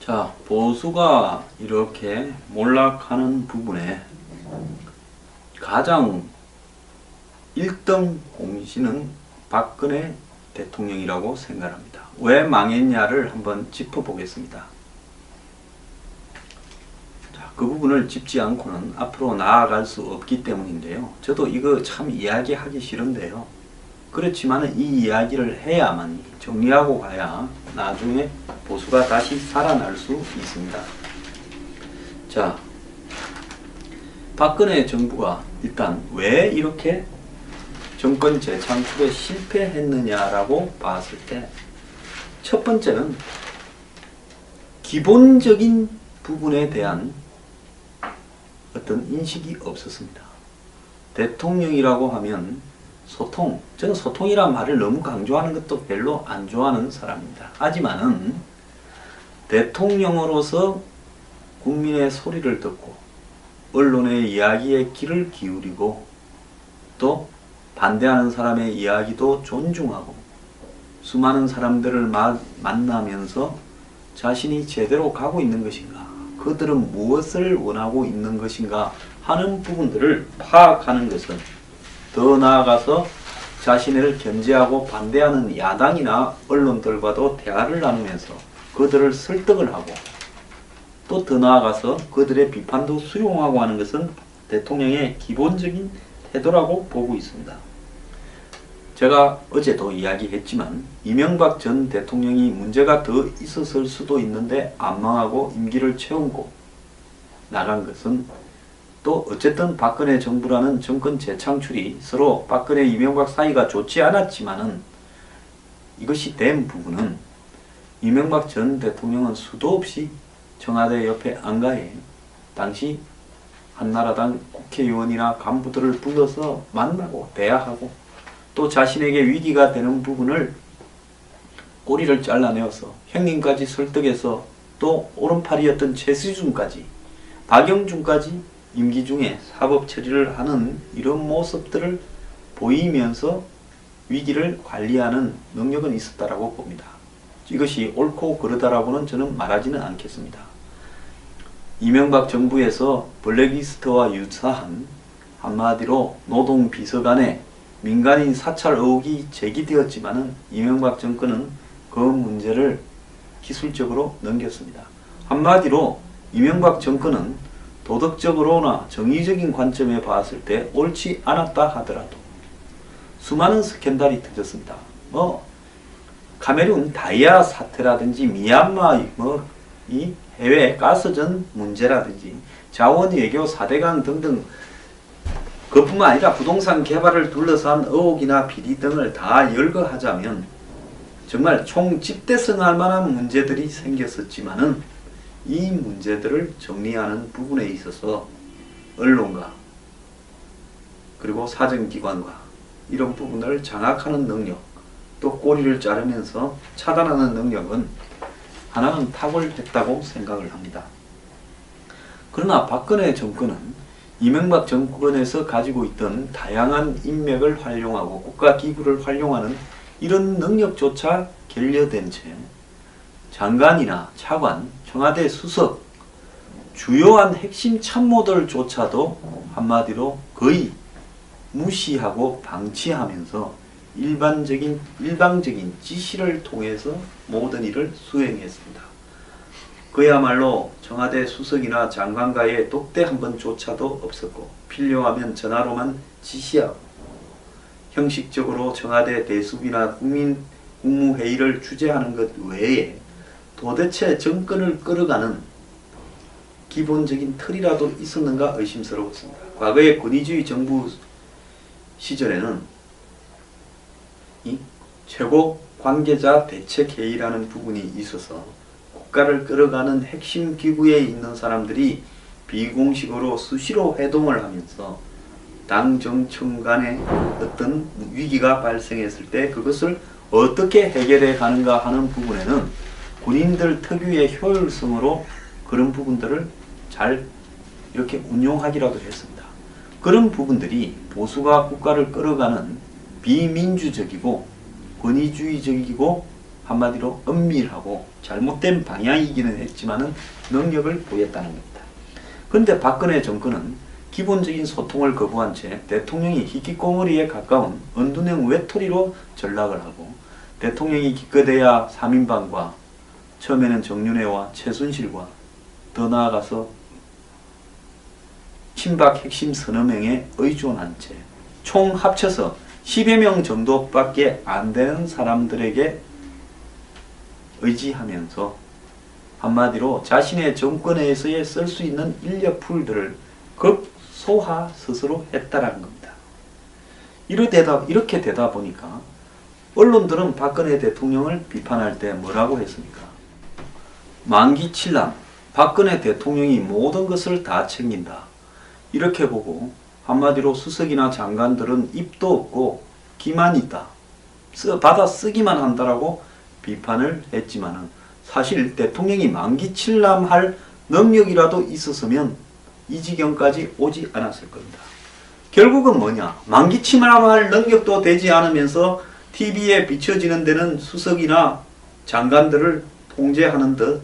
자, 보수가 이렇게 몰락하는 부분에 가장 1등 공신은 박근혜 대통령이라고 생각합니다. 왜 망했냐를 한번 짚어보겠습니다. 자, 그 부분을 짚지 않고는 앞으로 나아갈 수 없기 때문인데요. 저도 이거 참 이야기하기 싫은데요. 그렇지만 이 이야기를 해야만 정리하고 가야 나중에 보수가 다시 살아날 수 있습니다. 자, 박근혜 정부가 일단 왜 이렇게 정권 재창출에 실패했느냐라고 봤을 때 첫 번째는 기본적인 부분에 대한 어떤 인식이 없었습니다. 대통령이라고 하면 소통, 저는 소통이란 말을 너무 강조하는 것도 별로 안 좋아하는 사람입니다. 하지만은 대통령으로서 국민의 소리를 듣고 언론의 이야기에 귀를 기울이고 또 반대하는 사람의 이야기도 존중하고 수많은 사람들을 만나면서 자신이 제대로 가고 있는 것인가, 그들은 무엇을 원하고 있는 것인가 하는 부분들을 파악하는 것은, 더 나아가서 자신을 견제하고 반대하는 야당이나 언론들과도 대화를 나누면서 그들을 설득을 하고 또 더 나아가서 그들의 비판도 수용하고 하는 것은 대통령의 기본적인 태도라고 보고 있습니다. 제가 어제도 이야기했지만 이명박 전 대통령이 문제가 더 있었을 수도 있는데 안 망하고 임기를 채우고 나간 것은, 또 어쨌든 박근혜 정부라는 정권 재창출이 서로 박근혜 이명박 사이가 좋지 않았지만은 이것이 된 부분은 이명박 전 대통령은 수도 없이 청와대 옆에 안가에 당시 한나라당 국회의원이나 간부들을 불러서 만나고 대화하고 또 자신에게 위기가 되는 부분을 꼬리를 잘라내어서 형님까지 설득해서 또 오른팔이었던 최수준까지 박영준까지 임기 중에 사법 처리를 하는 이런 모습들을 보이면서 위기를 관리하는 능력은 있었다라고 봅니다. 이것이 옳고 그르다라고는 저는 말하지는 않겠습니다. 이명박 정부에서 블랙리스트와 유사한 한마디로 노동비서관의 민간인 사찰 의혹이 제기되었지만은 이명박 정권은 그 문제를 기술적으로 넘겼습니다. 한마디로 이명박 정권은 도덕적으로나 정의적인 관점에 봤을 때 옳지 않았다 하더라도 수많은 스캔들이 터졌습니다. 카메룬 다이아 사태라든지 미얀마 이 해외 가스전 문제라든지 자원 외교 4대강 등등, 그뿐만 아니라 부동산 개발을 둘러싼 의혹이나 비리 등을 다 열거하자면 정말 총집대성할 만한 문제들이 생겼었지만은 이 문제들을 정리하는 부분에 있어서 언론과 그리고 사정기관과 이런 부분을 장악하는 능력, 또 꼬리를 자르면서 차단하는 능력은 하나는 탁월했다고 생각을 합니다. 그러나 박근혜 정권은 이명박 정권에서 가지고 있던 다양한 인맥을 활용하고 국가기구를 활용하는 이런 능력조차 결여된 채 장관이나 차관, 청와대 수석, 주요한 핵심 참모들조차도 한마디로 거의 무시하고 방치하면서 일방적인 지시를 통해서 모든 일을 수행했습니다. 그야말로 청와대 수석이나 장관과의 독대 한 번조차도 없었고 필요하면 전화로만 지시하고 형식적으로 청와대 대수비나 국무회의를 주재하는 것 외에 도대체 정권을 끌어가는 기본적인 틀이라도 있었는가 의심스러웠습니다. 과거의 권위주의 정부 시절에는 이 최고 관계자 대책회의라는 부분이 있어서 국가를 끌어가는 핵심 기구에 있는 사람들이 비공식으로 수시로 회동을 하면서 당 정청 간에 어떤 위기가 발생했을 때 그것을 어떻게 해결해 가는가 하는 부분에는 군인들 특유의 효율성으로 그런 부분들을 잘 이렇게 운용하기라도 했습니다. 그런 부분들이 보수가 국가를 끌어가는 비민주적이고 권위주의적이고 한마디로 은밀하고 잘못된 방향이기는 했지만은 능력을 보였다는 겁니다. 그런데 박근혜 정권은 기본적인 소통을 거부한 채 대통령이 희귀꼬머리에 가까운 은둔형 외톨이로 전락을 하고 대통령이 기껏해야 3인방과 처음에는 정윤회와 최순실과 더 나아가서 친박 핵심 서너 명에 의존한 채 총 합쳐서 10여 명 정도밖에 안 되는 사람들에게 의지하면서 한마디로 자신의 정권에서의 쓸 수 있는 인력풀들을 극소화 스스로 했다라는 겁니다. 이렇게 되다 보니까 언론들은 박근혜 대통령을 비판할 때 뭐라고 했습니까? 만기칠남, 박근혜 대통령이 모든 것을 다 챙긴다. 이렇게 보고 한마디로 수석이나 장관들은 입도 없고 기만 있다. 받아 쓰기만 한다라고 비판을 했지만은 사실 대통령이 만기칠남할 능력이라도 있었으면 이 지경까지 오지 않았을 겁니다. 결국은 뭐냐? 만기칠남할 능력도 되지 않으면서 TV에 비춰지는 데는 수석이나 장관들을 통제하는 듯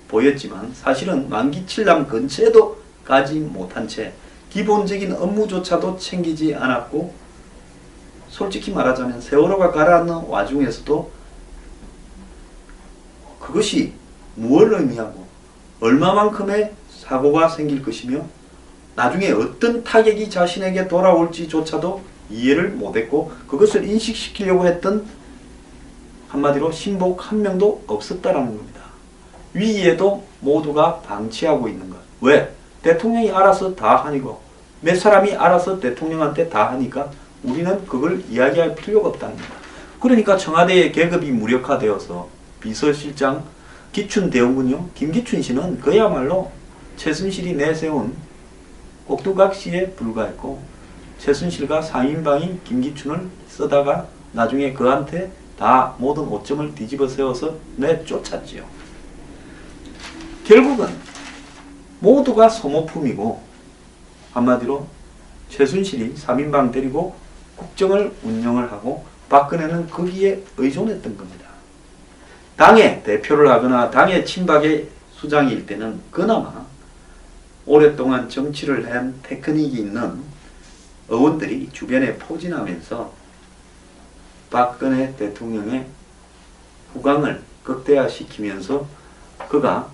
보였지만 사실은 만기칠남 근처에도 가지 못한 채 기본적인 업무조차도 챙기지 않았고 솔직히 말하자면 세월호가 가라앉는 와중에서도 그것이 무엇을 의미하고 얼마만큼의 사고가 생길 것이며 나중에 어떤 타격이 자신에게 돌아올지조차도 이해를 못했고 그것을 인식시키려고 했던 한마디로 신복 한 명도 없었다라는 겁니다. 위에도 모두가 방치하고 있는 것. 왜? 대통령이 알아서 다 하니고 몇 사람이 알아서 대통령한테 다 하니까 우리는 그걸 이야기할 필요가 없다는 겁니다. 그러니까 청와대의 계급이 무력화되어서 비서실장 기춘대원군요. 김기춘 씨는 그야말로 최순실이 내세운 꼭두각시에 불과했고 최순실과 3인방이 김기춘을 쓰다가 나중에 그한테 다 모든 오점을 뒤집어 세워서 내쫓았지요. 결국은 모두가 소모품이고 한마디로 최순실이 3인방 데리고 국정을 운영을 하고 박근혜는 거기에 의존했던 겁니다. 당의 대표를 하거나 당의 친박의 수장일 때는 그나마 오랫동안 정치를 한 테크닉이 있는 의원들이 주변에 포진하면서 박근혜 대통령의 후광을 극대화시키면서 그가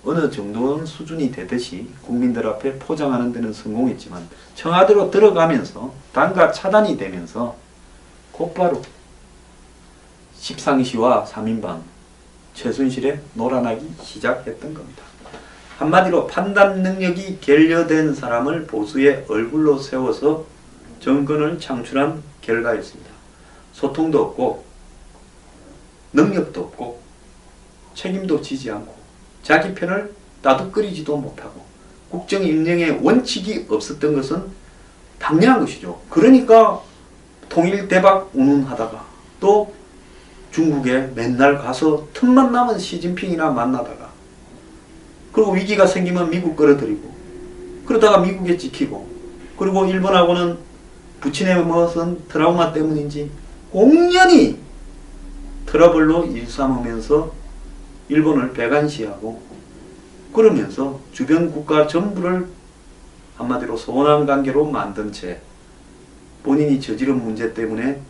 어느 정도는 수준이 되듯이 국민들 앞에 포장하는 데는 성공했지만 청와대로 들어가면서 당과 차단이 되면서 곧바로 십상시와 3인방 최순실에 놀아나기 시작했던 겁니다. 한마디로 판단 능력이 결여된 사람을 보수의 얼굴로 세워서 정권을 창출한 결과였습니다. 소통도 없고 능력도 없고 책임도 지지 않고 자기 편을 따뜻거리지도 못하고 국정 운영의 원칙이 없었던 것은 당연한 것이죠. 그러니까 통일 대박 운운하다가 또 중국에 맨날 가서 틈만 나면 시진핑이나 만나다가 그리고 위기가 생기면 미국 끌어들이고 그러다가 미국에 찍히고 그리고 일본하고는 부친의 무슨 트라우마 때문인지 공연히 트러블로 일삼으면서 일본을 배관시하고 그러면서 주변 국가 전부를 한마디로 소원한 관계로 만든 채 본인이 저지른 문제 때문에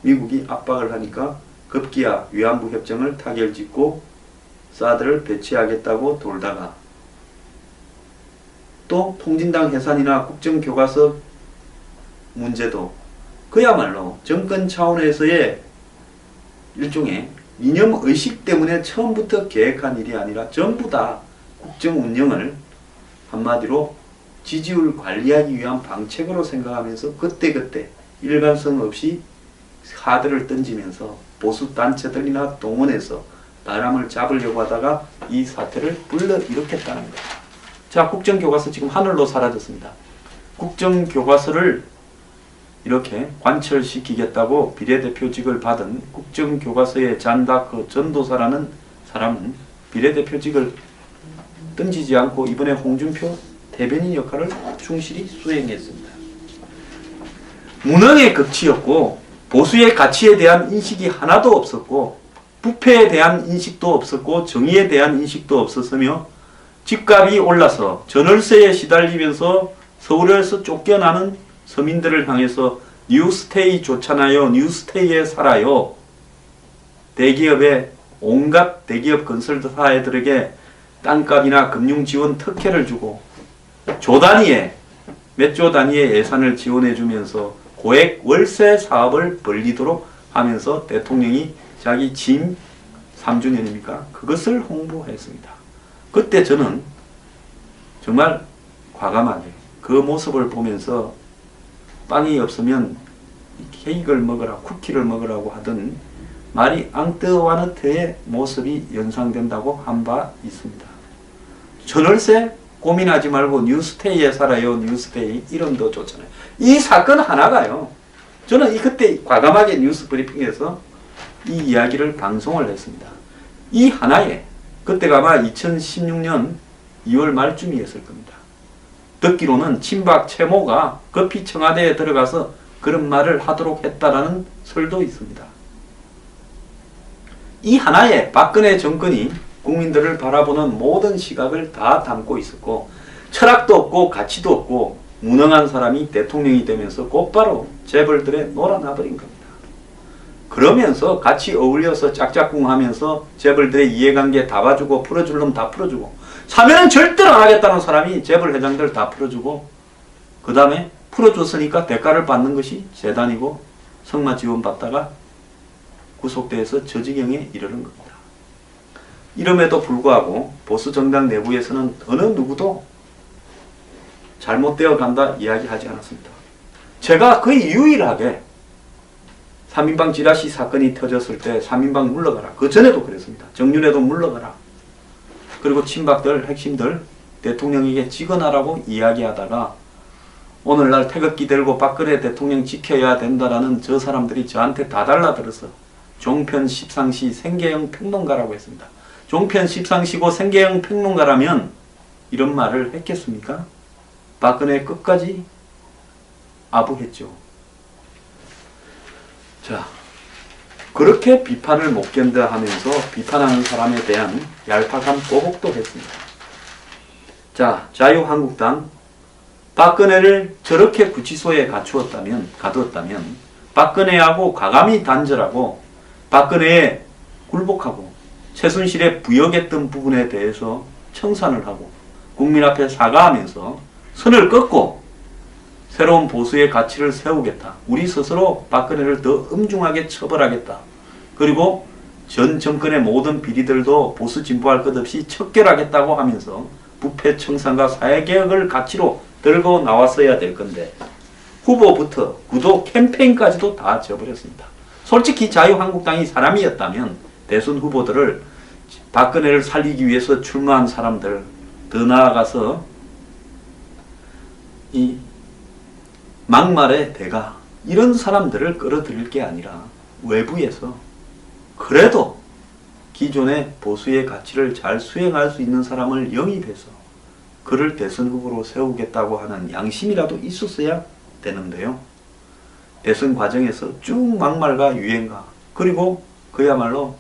미국이 압박을 하니까 급기야 위안부 협정을 타결짓고 사드를 배치하겠다고 돌다가 또 통진당 해산이나 국정교과서 문제도 그야말로 정권 차원에서의 일종의 이념의식 때문에 처음부터 계획한 일이 아니라 전부 다 국정 운영을 한마디로 지지율 관리하기 위한 방책으로 생각하면서 그때그때 일관성 없이 카드를 던지면서 보수 단체들이나 동원해서 바람을 잡으려고 하다가 이 사태를 불러일으켰다는 거예요. 자, 국정교과서 지금 하늘로 사라졌습니다. 국정교과서를 이렇게 관철시키겠다고 비례대표직을 받은 국정교과서의 잔다크 전도사라는 사람은 비례대표직을 던지지 않고 이번에 홍준표 대변인 역할을 충실히 수행했습니다. 무능의 극치였고 보수의 가치에 대한 인식이 하나도 없었고 부패에 대한 인식도 없었고 정의에 대한 인식도 없었으며 집값이 올라서 전월세에 시달리면서 서울에서 쫓겨나는 서민들을 향해서 뉴스테이 좋잖아요. 뉴스테이에 살아요. 대기업의 온갖 대기업 건설사들에게 땅값이나 금융지원 특혜를 주고 조 단위의 몇 조 단위의 예산을 지원해 주면서 고액 월세 사업을 벌리도록 하면서 대통령이 자기 취임 3주년입니까? 그것을 홍보했습니다. 그때 저는 정말 과감하게 그 모습을 보면서 빵이 없으면 케이크를 먹으라, 쿠키를 먹으라고 하던 마리 앙뜨와르트의 모습이 연상된다고 한 바 있습니다. 전월세 고민하지 말고 뉴스테이에 살아요. 뉴스테이. 이름도 좋잖아요. 이 사건 하나가요. 저는 그때 과감하게 뉴스 브리핑에서 이 이야기를 방송을 했습니다. 이 하나에 그때가 아마 2016년 2월 말쯤이었을 겁니다. 듣기로는 친박 최모가 급히 청와대에 들어가서 그런 말을 하도록 했다라는 설도 있습니다. 이 하나에 박근혜 정권이 국민들을 바라보는 모든 시각을 다 담고 있었고 철학도 없고 가치도 없고 무능한 사람이 대통령이 되면서 곧바로 재벌들에 놀아나버린 겁니다. 그러면서 같이 어울려서 짝짝꿍하면서 재벌들의 이해관계 다 봐주고 풀어줄 놈 다 풀어주고 사면은 절대로 안 하겠다는 사람이 재벌 회장들 다 풀어주고 그 다음에 풀어줬으니까 대가를 받는 것이 재단이고 성마 지원 받다가 구속돼서 저지경에 이르는 겁니다. 이름에도 불구하고 보수 정당 내부에서는 어느 누구도 잘못되어 간다 이야기하지 않았습니다. 제가 거의 유일하게 3인방 지라시 사건이 터졌을 때 3인방 물러가라. 그 전에도 그랬습니다. 정윤회도 물러가라. 그리고 친박들 핵심들 대통령에게 직언하라고 이야기하다가 오늘날 태극기 들고 박근혜 대통령 지켜야 된다라는 저 사람들이 저한테 다 달라들어서 종편 십상시 생계형 평론가라고 했습니다. 종편 십상시고 생계형 평론가라면 이런 말을 했겠습니까? 박근혜 끝까지 아부했죠. 자, 그렇게 비판을 못 견뎌 하면서 비판하는 사람에 대한 얄팍한 보복도 했습니다. 자, 자유한국당 박근혜를 저렇게 구치소에 가두었다면 박근혜하고 과감히 단절하고 박근혜에 굴복하고 최순실에 부역했던 부분에 대해서 청산을 하고 국민 앞에 사과하면서 선을 긋고 새로운 보수의 가치를 세우겠다. 우리 스스로 박근혜를 더 엄중하게 처벌하겠다. 그리고 전 정권의 모든 비리들도 보수 진보할 것 없이 척결하겠다고 하면서 부패 청산과 사회개혁을 가치로 들고 나왔어야 될 건데 후보부터 구도 캠페인까지도 다 져버렸습니다. 솔직히 자유한국당이 사람이었다면 대선 후보들을 박근혜를 살리기 위해서 출마한 사람들 더 나아가서 이 막말의 대가 이런 사람들을 끌어들일 게 아니라 외부에서 그래도 기존의 보수의 가치를 잘 수행할 수 있는 사람을 영입해서 그를 대선 후보로 세우겠다고 하는 양심이라도 있었어야 되는데요. 대선 과정에서 쭉 막말과 유행가 그리고 그야말로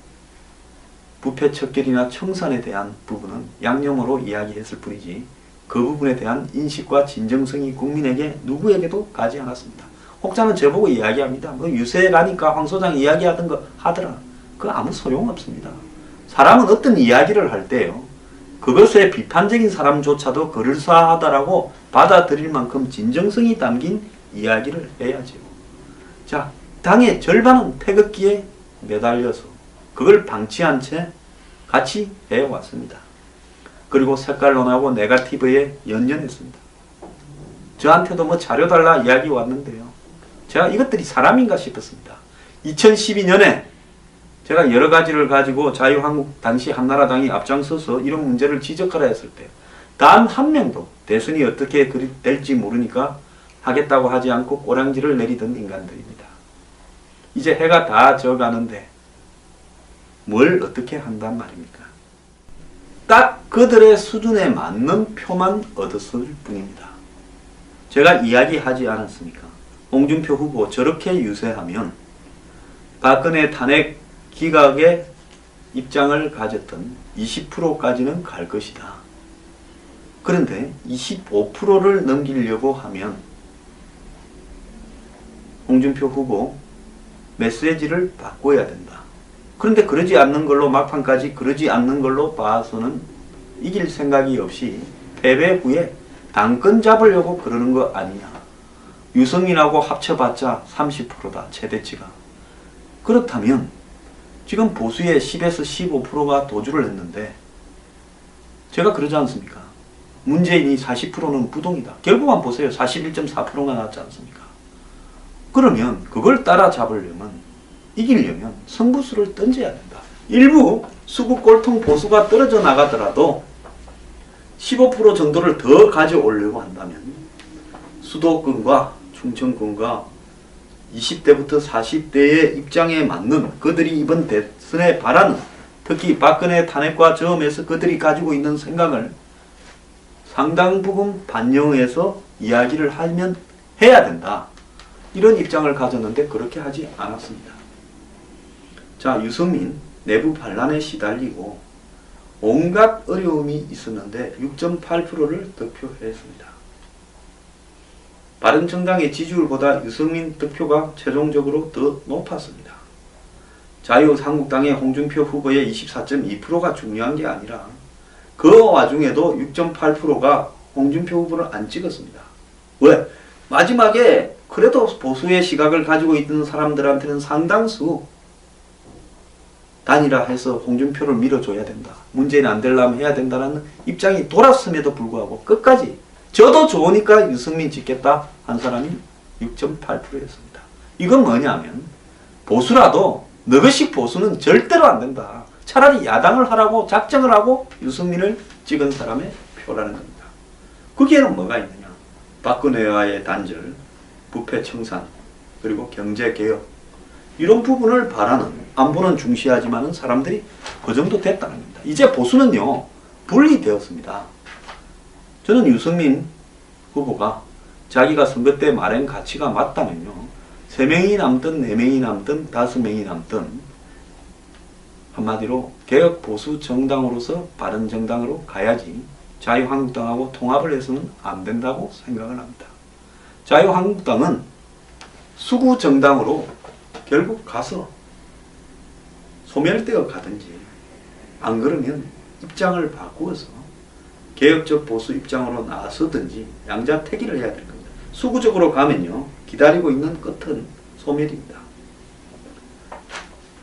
부패 척결이나 청산에 대한 부분은 양념으로 이야기했을 뿐이지 그 부분에 대한 인식과 진정성이 국민에게 누구에게도 가지 않았습니다. 혹자는 저보고 이야기합니다. 뭐 유세에 가니까 황 소장 이야기하던 거 하더라. 그거 아무 소용없습니다. 사람은 어떤 이야기를 할 때요. 그것에 비판적인 사람조차도 그럴싸하다라고 받아들일 만큼 진정성이 담긴 이야기를 해야죠. 자, 당의 절반은 태극기에 매달려서 그걸 방치한 채 같이 해왔습니다. 그리고 색깔론하고 네거티브에 연연했습니다. 저한테도 뭐 자료 달라 이야기 왔는데요. 제가 이것들이 사람인가 싶었습니다. 2012년에 제가 여러 가지를 가지고 자유한국 당시 한나라당이 앞장서서 이런 문제를 지적하라 했을 때 단 한 명도 대선이 어떻게 될지 모르니까 하겠다고 하지 않고 꼬랑지를 내리던 인간들입니다. 이제 해가 다 져가는데 뭘 어떻게 한단 말입니까? 딱 그들의 수준에 맞는 표만 얻었을 뿐입니다. 제가 이야기하지 않았습니까? 홍준표 후보 저렇게 유세하면 박근혜 탄핵 기각의 입장을 가졌던 20%까지는 갈 것이다. 그런데 25%를 넘기려고 하면 홍준표 후보 메시지를 바꿔야 된다. 그런데 그러지 않는 걸로 막판까지 그러지 않는 걸로 봐서는 이길 생각이 없이 패배 후에 당권 잡으려고 그러는 거 아니냐. 유승민하고 합쳐봤자 30%다. 최대치가. 그렇다면 지금 보수의 10에서 15%가 도주를 했는데 제가 그러지 않습니까? 문재인이 40%는 부동이다. 결국만 보세요. 41.4%가 나왔지 않습니까? 그러면 그걸 따라잡으려면 이기려면 승부수를 던져야 된다. 일부 수구 꼴통 보수가 떨어져 나가더라도 15% 정도를 더 가져오려고 한다면 수도권과 충청권과 20대부터 40대의 입장에 맞는 그들이 이번 대선에 바라는 특히 박근혜 탄핵과 저음에서 그들이 가지고 있는 생각을 상당 부분 반영해서 이야기를 하면 해야 된다. 이런 입장을 가졌는데 그렇게 하지 않았습니다. 자, 유승민 내부 반란에 시달리고 온갖 어려움이 있었는데 6.8%를 득표했습니다. 바른정당의 지지율보다 유승민 득표가 최종적으로 더 높았습니다. 자유한국당의 홍준표 후보의 24.2%가 중요한 게 아니라 그 와중에도 6.8%가 홍준표 후보를 안 찍었습니다. 왜? 마지막에 그래도 보수의 시각을 가지고 있는 사람들한테는 상당수 단일화해서 홍준표를 밀어줘야 된다. 문재인 안 되려면 해야 된다는 입장이 돌았음에도 불구하고 끝까지 저도 좋으니까 유승민 찍겠다 한 사람이 6.8%였습니다. 이건 뭐냐면 보수라도 너것이 보수는 절대로 안 된다. 차라리 야당을 하라고 작정을 하고 유승민을 찍은 사람의 표라는 겁니다. 거기에는 뭐가 있느냐. 박근혜와의 단절, 부패 청산, 그리고 경제개혁 이런 부분을 바라는 안보는 중시하지만 사람들이 그 정도 됐다는 겁니다. 이제 보수는요 분리되었습니다. 저는 유승민 후보가 자기가 선거 때 말한 가치가 맞다면요 3명이 남든 4명이 남든 5명이 남든 한마디로 개혁 보수 정당으로서 바른정당으로 가야지 자유한국당하고 통합을 해서는 안 된다고 생각을 합니다. 자유한국당은 수구 정당으로 결국 가서 소멸되어 가든지 안 그러면 입장을 바꾸어서 개혁적 보수 입장으로 나서든지 양자택일을 해야 될 겁니다. 수구적으로 가면요 기다리고 있는 끝은 소멸입니다.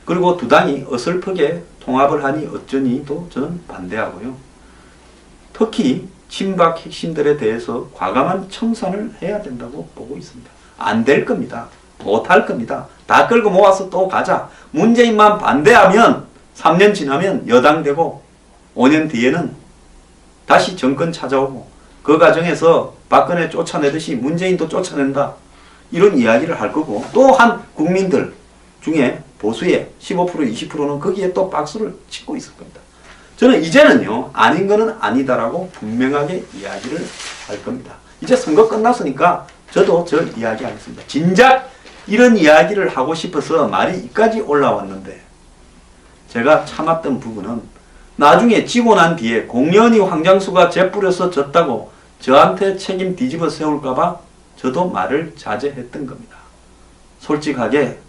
그리고 두 당이 어설프게 통합을 하니 어쩌니도 저는 반대하고요. 특히 친박 핵심들에 대해서 과감한 청산을 해야 된다고 보고 있습니다. 안 될 겁니다. 못할 겁니다. 다 끌고 모아서 또 가자. 문재인만 반대하면 3년 지나면 여당 되고 5년 뒤에는 다시 정권 찾아오고 그 과정에서 박근혜 쫓아내듯이 문재인도 쫓아낸다. 이런 이야기를 할 거고 또한 국민들 중에 보수의 15% 20%는 거기에 또 박수를 치고 있을 겁니다. 저는 이제는요 아닌 거는 아니다라고 분명하게 이야기를 할 겁니다. 이제 선거 끝났으니까 저도 저 이야기 하겠습니다. 진작 이런 이야기를 하고 싶어서 말이 이까지 올라왔는데 제가 참았던 부분은 나중에 지고 난 뒤에 공연히 황장수가 재뿌려서 졌다고 저한테 책임 뒤집어 세울까봐 저도 말을 자제했던 겁니다. 솔직하게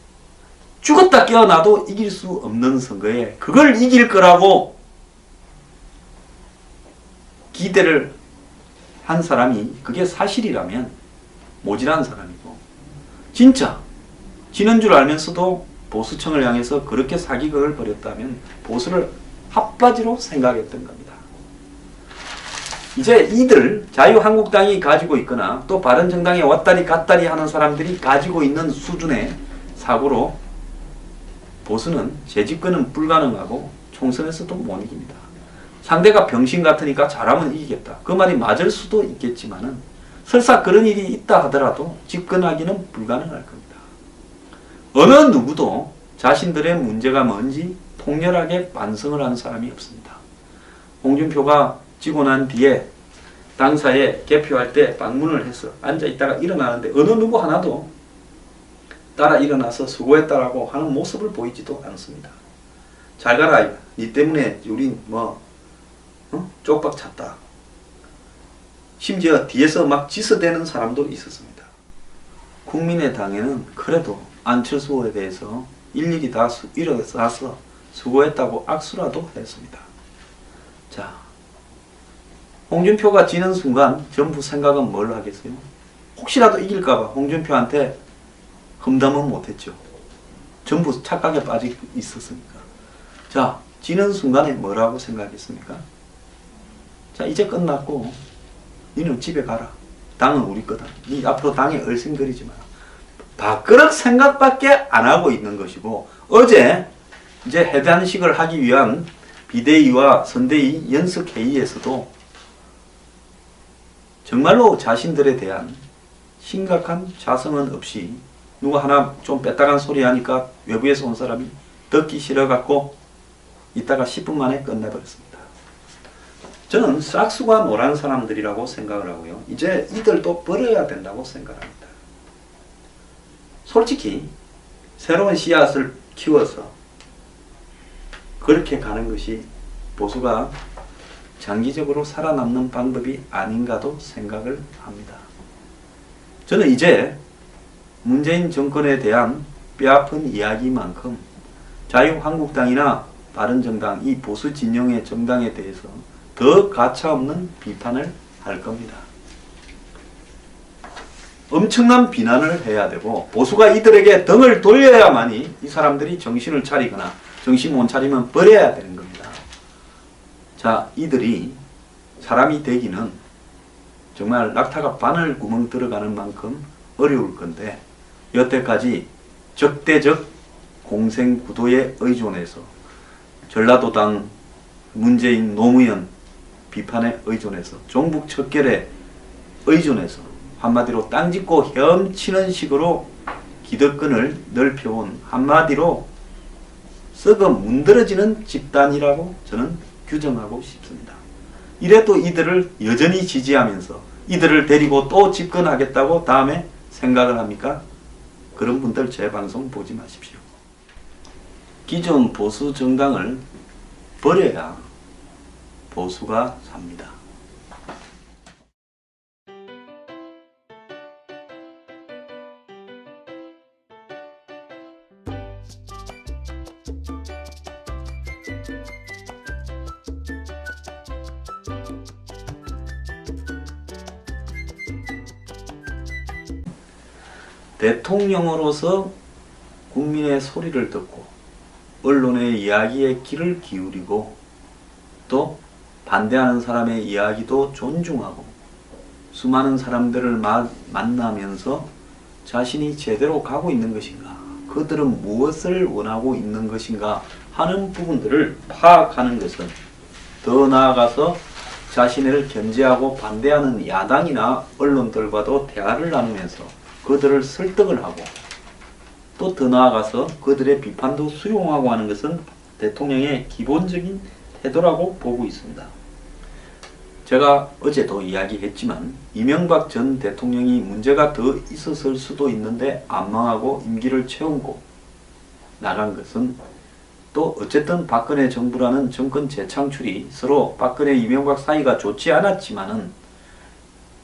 죽었다 깨어나도 이길 수 없는 선거에 그걸 이길 거라고 기대를 한 사람이 그게 사실이라면 모질한 사람이고 진짜 지는 줄 알면서도 보수층을 향해서 그렇게 사기극을 벌였다면 보수를 핫바지로 생각했던 겁니다. 이제 이들 자유한국당이 가지고 있거나 또 바른정당에 왔다리 갔다리 하는 사람들이 가지고 있는 수준의 사고로 보수는 재집권은 불가능하고 총선에서도 못 이깁니다. 상대가 병신 같으니까 잘하면 이기겠다. 그 말이 맞을 수도 있겠지만은 설사 그런 일이 있다 하더라도 집권하기는 불가능할 겁니다. 어느 누구도 자신들의 문제가 뭔지 통렬하게 반성을 하는 사람이 없습니다. 홍준표가 지고 난 뒤에 당사에 개표할 때 방문을 해서 앉아있다가 일어나는데 어느 누구 하나도 따라 일어나서 수고했다라고 하는 모습을 보이지도 않습니다. 잘 가라, 니 때문에 우린 쪽박 찼다. 심지어 뒤에서 막 지서대는 사람도 있었습니다. 국민의당에는 그래도 안철수 후보에 대해서 일일이 다 일어나서 수고했다고 악수라도 했습니다. 자, 홍준표가 지는 순간 전부 생각은 뭘 하겠어요? 혹시라도 이길까봐 홍준표한테 험담은 못했죠. 전부 착각에 빠져 있었으니까. 자, 지는 순간에 뭐라고 생각했습니까? 자, 이제 끝났고 니는 집에 가라. 당은 우리 거다. 니 앞으로 당에 얼씬거리지 마라. 밥그릇 생각밖에 안 하고 있는 것이고, 어제 이제 해단식을 하기 위한 비대위와 선대위 연석회의에서도 정말로 자신들에 대한 심각한 자성은 없이 누가 하나 좀 뺐다간 소리 하니까 외부에서 온 사람이 듣기 싫어갖고 이따가 10분 만에 끝내버렸습니다. 저는 싹수가 노란 사람들이라고 생각을 하고요. 이제 이들도 버려야 된다고 생각합니다. 솔직히 새로운 씨앗을 키워서 그렇게 가는 것이 보수가 장기적으로 살아남는 방법이 아닌가도 생각을 합니다. 저는 이제 문재인 정권에 대한 뼈아픈 이야기만큼 자유한국당이나 바른정당, 이 보수 진영의 정당에 대해서 더 가차없는 비판을 할 겁니다. 엄청난 비난을 해야 되고, 보수가 이들에게 등을 돌려야만이 이 사람들이 정신을 차리거나 정신 못 차리면 버려야 되는 겁니다. 자, 이들이 사람이 되기는 정말 낙타가 바늘 구멍 들어가는 만큼 어려울 건데, 여태까지 적대적 공생 구도에 의존해서 전라도당 문재인 노무현 비판에 의존해서 종북 척결에 의존해서 한마디로 땅 짚고 헤엄치는 식으로 기득권을 넓혀온, 한마디로 썩어 문드러지는 집단이라고 저는 규정하고 싶습니다. 이래도 이들을 여전히 지지하면서 이들을 데리고 또 집권하겠다고 다음에 생각을 합니까? 그런 분들 제 방송 보지 마십시오. 기존 보수 정당을 버려야 보수가 삽니다. 대통령으로서 국민의 소리를 듣고 언론의 이야기에 귀를 기울이고 또 반대하는 사람의 이야기도 존중하고 수많은 사람들을 만나면서 자신이 제대로 가고 있는 것인가, 그들은 무엇을 원하고 있는 것인가 하는 부분들을 파악하는 것은, 더 나아가서 자신을 견제하고 반대하는 야당이나 언론들과도 대화를 나누면서 그들을 설득을 하고 또 더 나아가서 그들의 비판도 수용하고 하는 것은 대통령의 기본적인 태도라고 보고 있습니다. 제가 어제도 이야기했지만 이명박 전 대통령이 문제가 더 있었을 수도 있는데 안 망하고 임기를 채우고 나간 것은, 또 어쨌든 박근혜 정부라는 정권 재창출이 서로 박근혜 이명박 사이가 좋지 않았지만은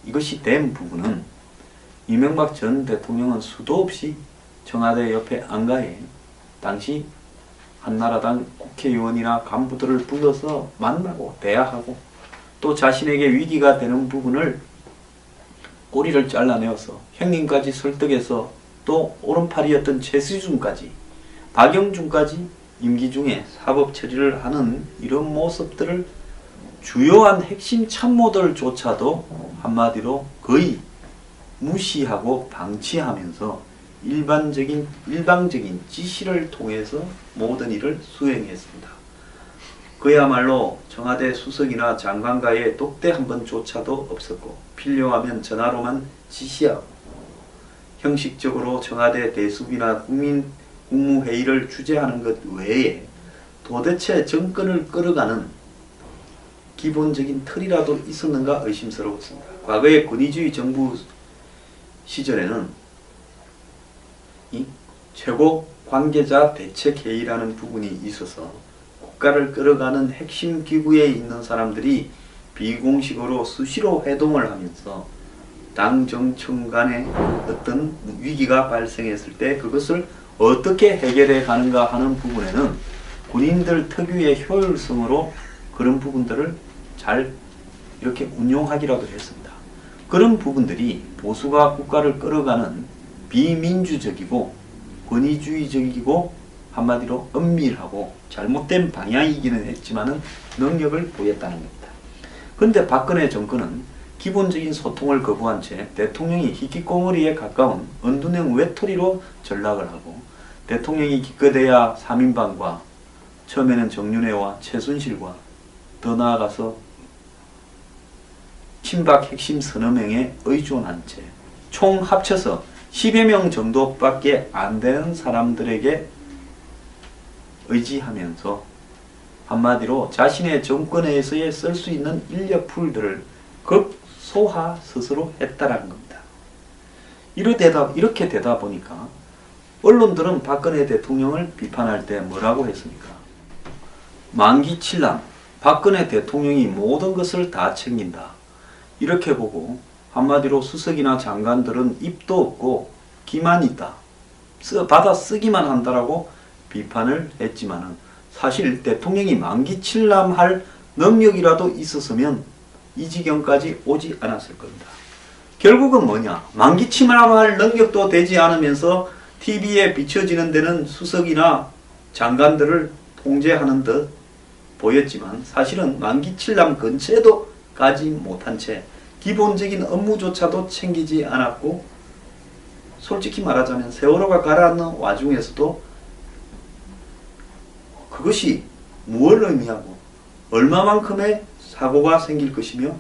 이것이 된 부분은 이명박 전 대통령은 수도 없이 청와대 옆에 안가에 당시 한나라당 국회의원이나 간부들을 불러서 만나고 대화하고 또 자신에게 위기가 되는 부분을 꼬리를 잘라내어서 형님까지 설득해서 또 오른팔이었던 최수준까지 박영준까지 임기 중에 사법 처리를 하는 이런 모습들을 주요한 핵심 참모들조차도 한마디로 거의 무시하고 방치하면서 일방적인 지시를 통해서 모든 일을 수행했습니다. 그야말로 청와대 수석이나 장관과의 독대 한 번조차도 없었고, 필요하면 전화로만 지시하고 형식적으로 청와대 대수비나 국무회의를 주재하는 것 외에 도대체 정권을 끌어가는 기본적인 틀이라도 있었는가 의심스러웠습니다. 과거의 권위주의 정부 시절에는 이 최고 관계자 대책회의라는 부분이 있어서 국가를 끌어가는 핵심 기구에 있는 사람들이 비공식으로 수시로 회동을 하면서 당 정청 간에 어떤 위기가 발생했을 때 그것을 어떻게 해결해 가는가 하는 부분에는 군인들 특유의 효율성으로 그런 부분들을 잘 이렇게 운용하기라도 했습니다. 그런 부분들이 보수가 국가를 끌어가는 비민주적이고 권위주의적이고 한마디로 은밀하고 잘못된 방향이기는 했지만은 능력을 보였다는 겁니다. 그런데 박근혜 정권은 기본적인 소통을 거부한 채 대통령이 히키코모리에 가까운 은둔형 외톨이로 전락을 하고 대통령이 기껏해야 3인방과 처음에는 정윤회와 최순실과 더 나아가서 친박 핵심 서너 명에 의존한 채 총 합쳐서 10여 명 정도밖에 안 되는 사람들에게 의지하면서 한마디로 자신의 정권에서의 쓸 수 있는 인력풀들을 극소화 스스로 했다라는 겁니다. 이렇게 되다 보니까 언론들은 박근혜 대통령을 비판할 때 뭐라고 했습니까? 만기칠남, 박근혜 대통령이 모든 것을 다 챙긴다. 이렇게 보고 한마디로 수석이나 장관들은 입도 없고 기만 있다. 받아 쓰기만 한다라고 비판을 했지만은 사실 대통령이 만기칠남할 능력이라도 있었으면 이 지경까지 오지 않았을 겁니다. 결국은 뭐냐? 만기칠남할 능력도 되지 않으면서 TV에 비춰지는 데는 수석이나 장관들을 통제하는 듯 보였지만 사실은 만기칠남 근처에도 가지 못한 채 기본적인 업무조차도 챙기지 않았고 솔직히 말하자면 세월호가 가라앉는 와중에서도 그것이 무엇을 의미하고 얼마만큼의 사고가 생길 것이며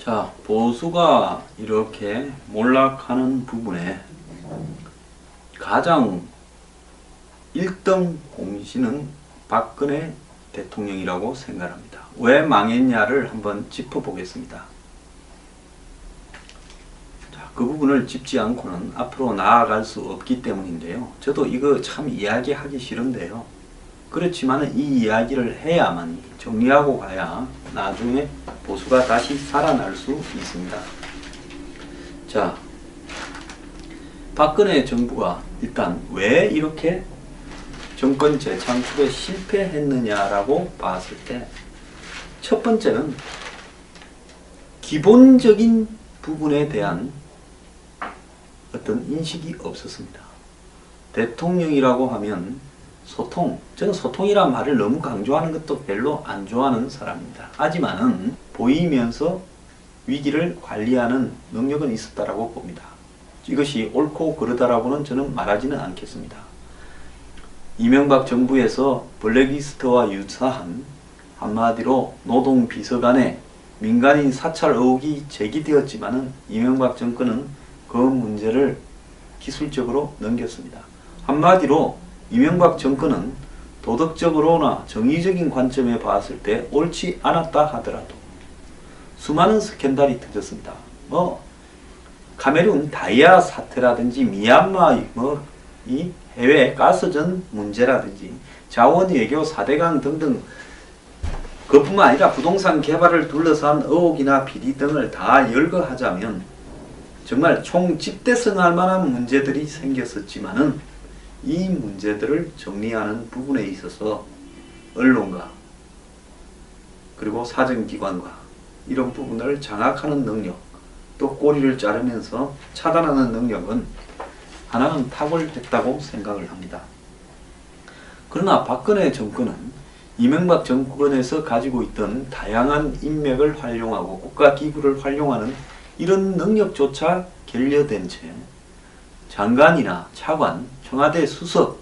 자, 보수가 이렇게 몰락하는 부분에 가장 1등 공신은 박근혜 대통령이라고 생각합니다. 왜 망했냐를 한번 짚어보겠습니다. 자, 그 부분을 짚지 않고는 앞으로 나아갈 수 없기 때문인데요. 저도 이거 참 이야기하기 싫은데요. 그렇지만 이 이야기를 해야만 정리하고 가야 나중에 보수가 다시 살아날 수 있습니다. 자, 박근혜 정부가 일단 왜 이렇게 정권 재창출에 실패했느냐라고 봤을 때 첫 번째는 기본적인 부분에 대한 어떤 인식이 없었습니다. 대통령이라고 하면 소통, 저는 소통이란 말을 너무 강조하는 것도 별로 안 좋아하는 사람입니다. 하지만은 보이면서 위기를 관리하는 능력은 있었다라고 봅니다. 이것이 옳고 그르다라고는 저는 말하지는 않겠습니다. 이명박 정부에서 블랙리스트와 유사한 한마디로 노동비서관의 민간인 사찰 의혹이 제기되었지만은 이명박 정권은 그 문제를 기술적으로 넘겼습니다. 한마디로 이명박 정권은 도덕적으로나 정의적인 관점에 봤을 때 옳지 않았다 하더라도 수많은 스캔들이 터졌습니다. 카메룬 다이아 사태라든지 미얀마 이 해외 가스전 문제라든지 자원 외교 4대강 등등 그뿐만 아니라 부동산 개발을 둘러싼 의혹이나 비리 등을 다 열거하자면 정말 총 집대성할 만한 문제들이 생겼었지만은 이 문제들을 정리하는 부분에 있어서 언론과 그리고 사정기관과 이런 부분을 장악하는 능력, 또 꼬리를 자르면서 차단하는 능력은 하나는 탁월했다고 생각을 합니다. 그러나 박근혜 정권은 이명박 정권에서 가지고 있던 다양한 인맥을 활용하고 국가기구를 활용하는 이런 능력조차 결여된 채 장관이나 차관, 청와대 수석